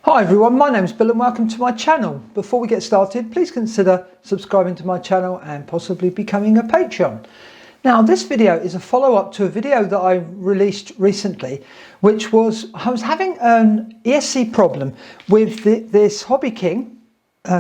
Hi everyone, my name is Bill and welcome to my channel. Before we get started, please consider subscribing to my channel and possibly becoming a patron. Now this video is a follow-up to a video that I released recently, which was I was having an ESC problem with this HobbyKing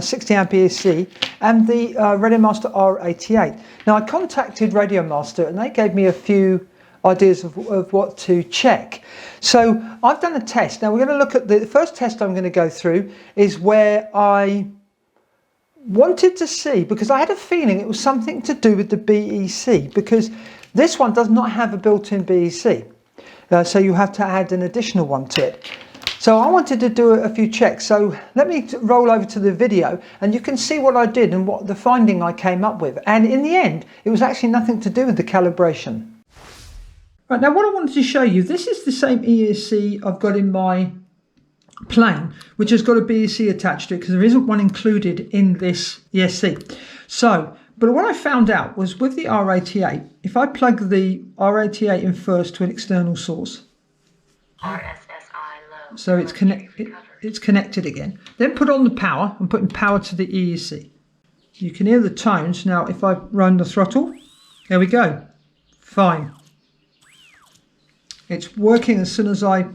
60 amp ESC and the RadioMaster R88. Now I contacted RadioMaster and they gave me a few ideas of what to check. So I've done a test. Now we're going to look at the first test I'm going to go through is where I wanted to see, because I had a feeling it was something to do with the BEC, because this one does not have a built-in BEC. So you have to add an additional one to it. So I wanted to do a few checks. So let me roll over to the video and you can see what I did and what the finding I came up with. And in the end, it was actually nothing to do with the calibration. Right, now what I wanted to show you, this is the same ESC I've got in my plane, which has got a BEC attached to it because there isn't one included in this ESC. So, but what I found out was with the R88, if I plug the R88 in first to an external source, so it's connected again, then put on the power, I'm putting power to the ESC. You can hear the tones. Now if I run the throttle, there we go, fine. It's working. As soon as I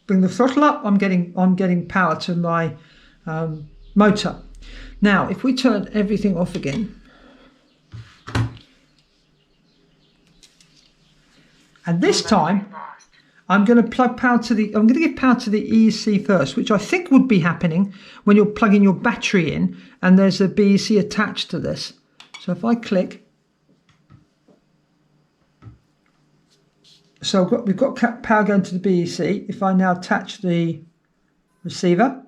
bring the throttle up, I'm getting power to my motor. Now, if we turn everything off again, and this time I'm going to plug power to the. I'm going to give power to the ESC first, which I think would be happening when you're plugging your battery in, and there's a BEC attached to this. So if I click. So we've got power going to the BEC. If I now attach the receiver.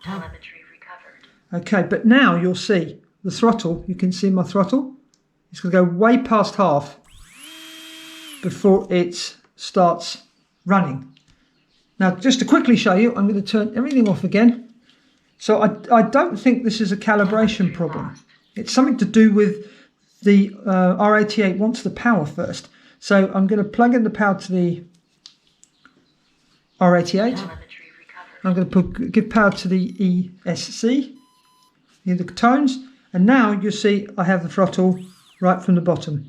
Telemetry recovered. Okay, but now you'll see the throttle. You can see my throttle. It's going to go way past half before it starts running. Now, just to quickly show you, I'm going to turn everything off again. So I don't think this is a calibration problem. It's something to do with the R88 wants the power first. So I'm going to plug in the power to the R88. I'm going to give power to the ESC. Hear the tones. And now you see I have the throttle right from the bottom.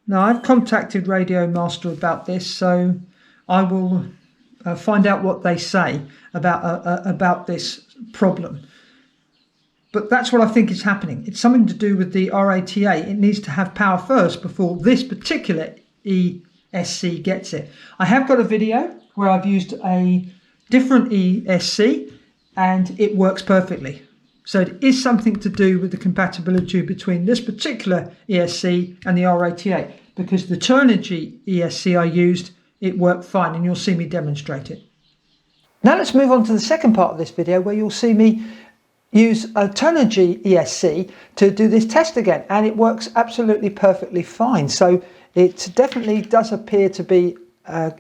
Now I've contacted RadioMaster about this, so I will find out what they say about this problem. But that's what I think is happening. It's something to do with the R88. It needs to have power first before this particular ESC gets it. I have got a video where I've used a different ESC and it works perfectly. So it is something to do with the compatibility between this particular ESC and the R88, because the Turnigy ESC I used, it worked fine, and you'll see me demonstrate it. Now let's move on to the second part of this video where you'll see me use a Turnigy ESC to do this test again, and it works absolutely perfectly fine. So it definitely does appear to be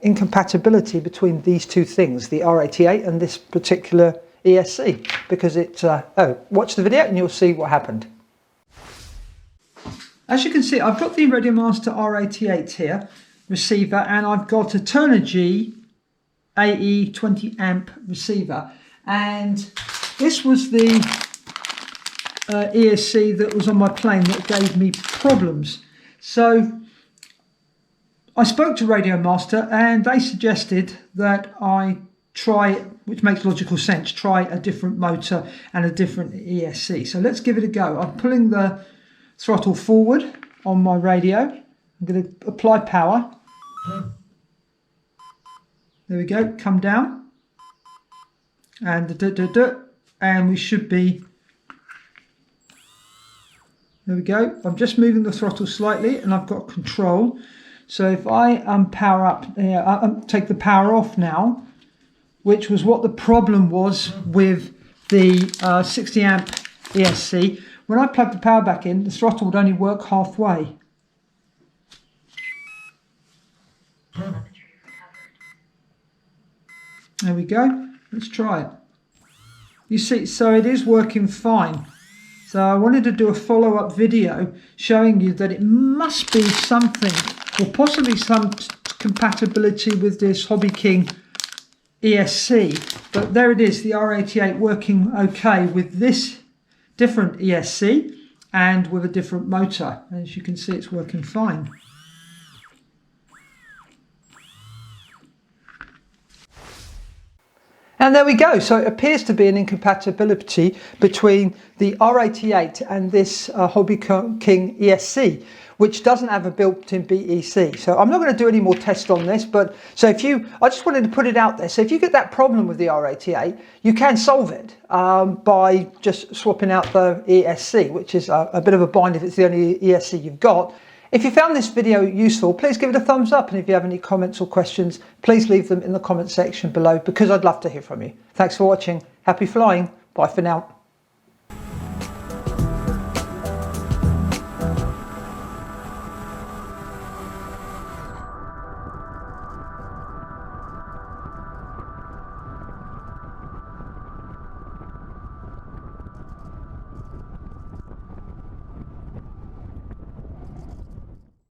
incompatibility between these two things, the R88 and this particular ESC, because watch the video and you'll see what happened. As you can see, I've got the RadioMaster R88 here, receiver, and I've got a Turnigy AE 20 amp receiver, and this was the ESC that was on my plane that gave me problems. So I spoke to RadioMaster and they suggested that I try, which makes logical sense, try a different motor and a different ESC. So let's give it a go. I'm pulling the throttle forward on my radio. I'm going to apply power. There we go, come down. And we should be, there we go. I'm just moving the throttle slightly and I've got control. So if I power up, take the power off now, which was what the problem was with the 60 amp ESC. When I plug the power back in, the throttle would only work halfway. There we go. Let's try it. You see, so it is working fine. So I wanted to do a follow-up video showing you that it must be something, or possibly some compatibility with this HobbyKing ESC, but there it is, the R88 working okay with this different ESC and with a different motor. As you can see, it's working fine. And there we go. So it appears to be an incompatibility between the R88 and this HobbyKing ESC, which doesn't have a built-in BEC. So I'm not going to do any more tests on this, but so I just wanted to put it out there. So if you get that problem with the R88, you can solve it by just swapping out the ESC, which is a bit of a bind if it's the only ESC you've got. If you found this video useful, please give it a thumbs up, and if you have any comments or questions, please leave them in the comment section below, because I'd love to hear from you. Thanks for watching. Happy flying. Bye for now.